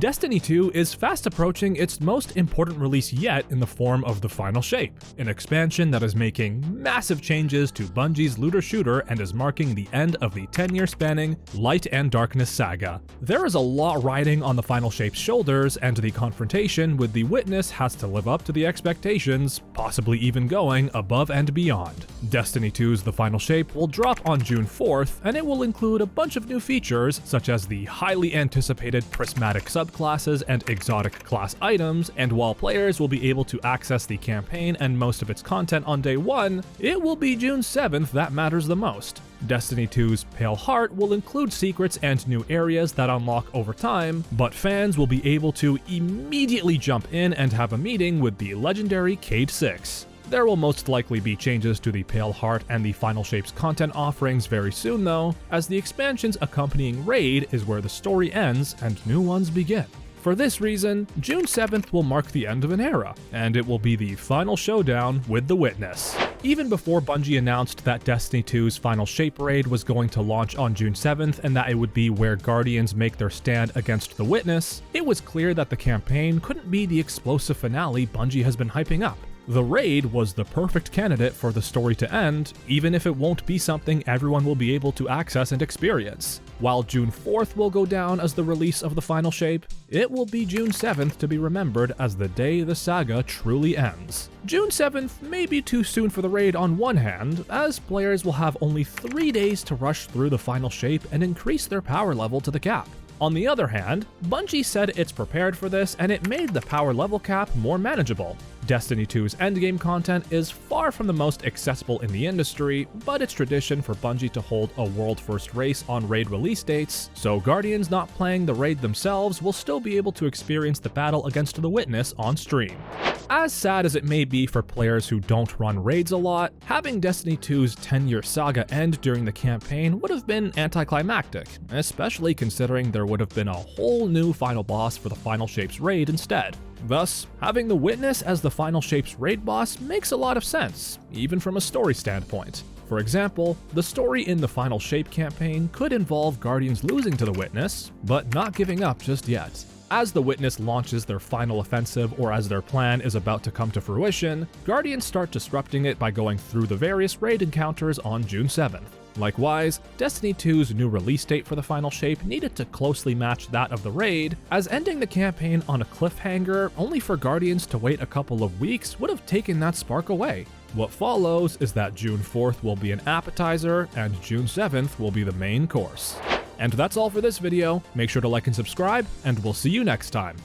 Destiny 2 is fast approaching its most important release yet in the form of the Final Shape, an expansion that is making massive changes to Bungie's looter shooter and is marking the end of the 10-year spanning Light and Darkness saga. There is a lot riding on the Final Shape's shoulders, and the confrontation with the Witness has to live up to the expectations, possibly even going above and beyond. Destiny 2's The Final Shape will drop on June 4th, and it will include a bunch of new features such as the highly anticipated prismatic subclasses and exotic class items, and while players will be able to access the campaign and most of its content on day 1, it will be June 7th that matters the most. Destiny 2's Pale Heart will include secrets and new areas that unlock over time, but fans will be able to immediately jump in and have a meeting with the legendary Cade 6. There will most likely be changes to the Pale Heart and the Final Shape's content offerings very soon though, as the expansion's accompanying raid is where the story ends and new ones begin. For this reason, June 7th will mark the end of an era, and it will be the final showdown with the Witness. Even before Bungie announced that Destiny 2's Final Shape raid was going to launch on June 7th and that it would be where Guardians make their stand against the Witness, it was clear that the campaign couldn't be the explosive finale Bungie has been hyping up. The raid was the perfect candidate for the story to end, even if it won't be something everyone will be able to access and experience. While June 4th will go down as the release of the Final Shape, it will be June 7th to be remembered as the day the saga truly ends. June 7th may be too soon for the raid on one hand, as players will have only 3 days to rush through the Final Shape and increase their power level to the cap. On the other hand, Bungie said it's prepared for this and it made the power level cap more manageable. Destiny 2's endgame content is far from the most accessible in the industry, but it's tradition for Bungie to hold a world-first race on raid release dates, so Guardians not playing the raid themselves will still be able to experience the battle against the Witness on stream. As sad as it may be for players who don't run raids a lot, having Destiny 2's 10-year saga end during the campaign would have been anticlimactic, especially considering there would have been a whole new final boss for the Final Shape's raid instead. Thus, having the Witness as the Final Shape's raid boss makes a lot of sense, even from a story standpoint. For example, the story in the Final Shape campaign could involve Guardians losing to the Witness, but not giving up just yet. As the Witness launches their final offensive or as their plan is about to come to fruition, Guardians start disrupting it by going through the various raid encounters on June 7th. Likewise, Destiny 2's new release date for the Final Shape needed to closely match that of the raid, as ending the campaign on a cliffhanger only for Guardians to wait a couple of weeks would have taken that spark away. What follows is that June 4th will be an appetizer and June 7th will be the main course. And that's all for this video. Make sure to like and subscribe, and we'll see you next time.